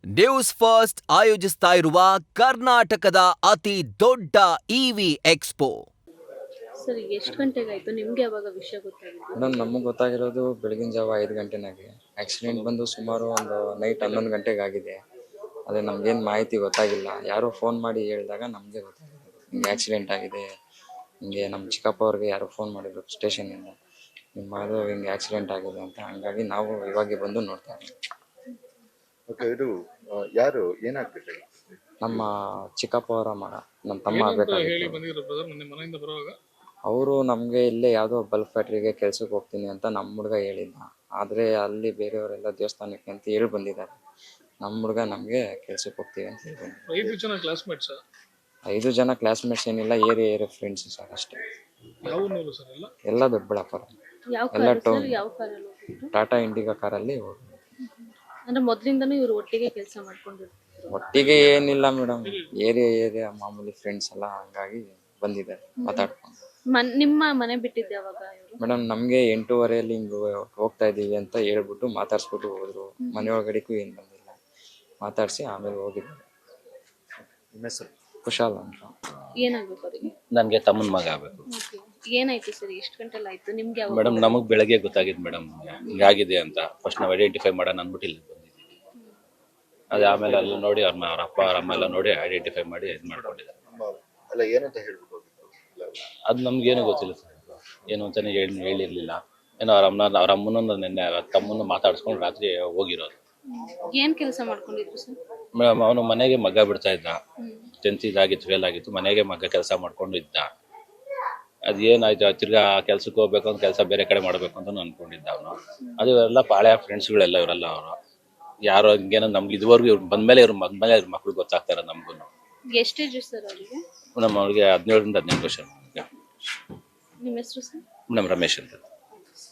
News first ಆಯೋಜಿಸ್ತಾ ಇರುವ ಕರ್ನಾಟಕದ ಅತಿ ದೊಡ್ಡ ಇವಿ ಎಕ್ಸ್ಪೋ. ಸರಿ, ಎಷ್ಟು ಗಂಟೆಗಾಯ್ತು? ನಿಮ್ಗೆ ಯಾವಾಗ ವಿಷಯ ಗೊತ್ತಾಗಿದ್ದು? ಮೇಡಮ್ ನಮಗೆ ಗೊತ್ತಾಗಿರೋದು ಬೆಳಗಿನ ಜಾವ 5 ಗಂಟೆನಾಗೆ. ಆಕ್ಸಿಡೆಂಟ್ ಬಂದು ಸುಮಾರು ಒಂದು ನೈಟ್ 11 ಗಂಟೆಗೆ ಆಗಿದೆ. ಅದೇ ನಮ್ಗೇನು ಮಾಹಿತಿ ಗೊತ್ತಾಗಿಲ್ಲ. ಯಾರೋ ಫೋನ್ ಮಾಡಿ ಹೇಳಿದಾಗ ನಮಗೆ ಗೊತ್ತಾಗಿದೆ ಹಿಂಗೆ ಆಕ್ಸಿಡೆಂಟ್ ಆಗಿದೆ. ಹಿಂಗೆ ನಮ್ಮ ಚಿಕ್ಕಪ್ಪ ಅವ್ರಿಗೆ ಯಾರೋ ಫೋನ್ ಮಾಡಿದ್ರು ಸ್ಟೇಷನಿಂದ, ನಿಮ್ಮ ಅದು ಹಿಂಗೆ ಆಕ್ಸಿಡೆಂಟ್ ಆಗಿದೆ ಅಂತ. ಹಂಗಾಗಿ ನಾವು ಇವಾಗೆ ಬಂದು ನೋಡ್ತಾ ಇದ್ದೀವಿ. ಓಕೆ, ಇದು ಯಾರು ಏನಾಗ್ಬೇಕು? ನಮ್ಮ ಚಿಕ್ಕಪ್ಪ ಅವರ ಮಗ, ನಮ್ಮ ತಮ್ಮ ಆಗಬೇಕಾಗಿತ್ತು. ಅವರು ನಮಗೆ ಇಲ್ಲೇ ಯಾವುದೋ ಬಲ್ಬ್ ಫ್ಯಾಕ್ಟ್ರಿಗೆ ಕೆಲ್ಸಕ್ಕೆ ಹೋಗ್ತೀನಿ ಅಂತ ನಮ್ಮ ಹುಡುಗ ಹೇಳಿದ್ದ. ಆದರೆ ಅಲ್ಲಿ ಬೇರೆಯವರೆಲ್ಲ ದೇವಸ್ಥಾನಕ್ಕೆ ಅಂತ ಹೇಳಿ ಬಂದಿದ್ದಾರೆ. ನಮ್ಮ ಹುಡುಗ ನಮಗೆ ಕೆಲ್ಸಕ್ಕೆ ಹೋಗ್ತೀವಿ ಅಂತ ಹೇಳಿ. 5 ಜನ ಕ್ಲಾಸ್ಮೇಟ್ಸ್? 5 ಜನ ಕ್ಲಾಸ್ಮೇಟ್ಸ್ ಏನಿಲ್ಲ, ಏರಿಯಾ ಫ್ರೆಂಡ್ಸ್ ಸರ್ ಅಷ್ಟೇ. ಎಲ್ಲ ದೊಡ್ಡಬಳ್ಳಾಪುರ, ಯಾವ ಎಲ್ಲ ಕಾರು ಟೌನ್. ಸರ್? ಯಾವ ಕಾರಲ್ಲಿ ಹೋಗಿದ್ರು? ಟಾಟಾ ಇಂಡಿಗಾ ಕಾರಲ್ಲಿ ಹೋಗಿ. ಅಂದ್ರೆ ಮೊದ್ಲಿಂದನೂ ಇವ್ರು ಒಟ್ಟಿಗೆ ಕೆಲಸ ಮಾಡ್ಕೊಂಡಿದ್ರು? ಒಟ್ಟಿಗೆ ಏನಿಲ್ಲ ಮೇಡಮ್, ಏರಿಯಾ ಮಾಮೂಲಿ ಫ್ರೆಂಡ್ಸ್ ಎಲ್ಲ, ಹಂಗಾಗಿ ಬಂದಿದ್ದಾರೆ ಮಾತಾಡ್ಕೊಂಡು. ನಿಮ್ಮ ಮನೆ ಬಿಟ್ಟಿದ್ದೆ ಯಾವಾಗ ಇವರು? ಮೇಡಮ್ ನಮಗೆ 8:30 ಹಿಂಗೆ ಹೋಗ್ತಾ ಇದ್ದೀವಿ ಅಂತ ಹೇಳ್ಬಿಟ್ಟು ಮಾತಾಡ್ಸ್ಬಿಟ್ಟು ಹೋದ್ರು. ಮನೆಯೊಳಗಡೆಗೂ ಏನು ಬಂದಿಲ್ಲ, ಮಾತಾಡಿಸಿ ಆಮೇಲೆ ಹೋಗಿದ್ದಾರೆ. ನಿಮ್ಮ ಹೆಸರು? ಕುಶಾಲ್ ಅಂತ. ಏನಾಗ್ಬೇಕು ಅವ್ರಿಗೆ? ನನಗೆ ತಮ್ಮನ ಮಗ ಆಗಬೇಕು. ಓಕೆ, ಏನಾಯ್ತು ಸರ್? ಎಷ್ಟು ಗಂಟೆಲಿ ಆಯ್ತು? ನಿಮ್ಗೆ ಯಾವಾಗ? ಮೇಡಮ್ ನಮಗೆ ಬೆಳಗ್ಗೆ ಗೊತ್ತಾಗಿದ್ದು ಮೇಡಮ್ ಹಿಂಗಾಗಿದೆ ಅಂತ. ಫಸ್ಟ್ ನಾವು ಐಡೆಂಟಿಫೈ ಮಾಡೋಣ ಅಂದ್ಬಿಟ್ಟು ಇಲ್ಲಿ ಬಂದಿದ್ದೀವಿ. ಅದೇ ಆಮೇಲೆ ಅಲ್ಲಿ ನೋಡಿ ಅವ್ರ ಅಪ್ಪ ಅವ್ರ ಅಮ್ಮ ಎಲ್ಲ ನೋಡಿ ಐಡೆಂಟಿಫೈ ಮಾಡಿ ಇದು ಮಾಡ್ಕೊಂಡಿದ್ದಾರೆ. ಅಲ್ಲ, ಏನಂತ ಹೇಳ್ಬಿಟ್ಟು ಹೋಗಿದ್ದು? ಅದು ನಮ್ಗೇನು ಗೊತ್ತಿಲ್ಲ ಸರ್, ಏನು ಅಂತಾನೆ ಹೇಳಿರ್ಲಿಲ್ಲ. ಏನೋ ಅವ್ರ ಅಮ್ಮನ ನೆನ್ನೆ ತಮ್ಮನ್ನು ಮಾತಾಡ್ಸ್ಕೊಂಡು ರಾತ್ರಿ ಹೋಗಿರೋದು. ಏನ್ ಕೆಲಸ ಮಾಡ್ಕೊಂಡಿದ್ರು ಸರ್? ಮೇಡಮ್ ಅವನು ಮನೆಗೆ ಮಗ್ಗ ಬಿಡ್ತಾ ಇದ್ದ. 10th ಇದಾಗಿತ್ತು, ಫೇಲ್ ಆಗಿತ್ತು. ಮನೆಗೆ ಮಗ್ಗ ಕೆಲಸ ಮಾಡ್ಕೊಂಡು ಇದ್ದ. ಅದೇನಾಯ್ತು, ತಿರ್ಗಾ ಕೆಲ್ಸಕ್ಕೆ ಹೋಗ್ಬೇಕು ಅಂತ, ಕೆಲಸ ಬೇರೆ ಕಡೆ ಮಾಡಬೇಕು ಅಂತ ಅನ್ಕೊಂಡಿದ್ದ ಅವನು. ಅದು ಎಲ್ಲ ಪಾಳ್ಯ ಫ್ರೆಂಡ್ಸ್ಗಳೆಲ್ಲ ಇವರೆಲ್ಲ ಅವರು ಯಾರು ಹಂಗೇನೋ ನಮ್ಗೆ ಇದುವರೆಗೂ ಇವ್ರು ಬಂದ್ಮೇಲೆ ಇವ್ರ ಮಕ್ಳು ಗೊತ್ತಾಗ್ತಾರ ನಮಗೂ. ಎಷ್ಟು ಏಜ್ ಸರ್ ಅವರಿಗೆ? ನಮ್ಮ ಅವ್ರಿಗೆ 17 ರಿಂದ 18 ವರ್ಷ. ನಿಮ್ಮ ಹೆಸರು ಸರ್? ಮೇಡಮ್ ರಮೇಶ್ ಅಂತ.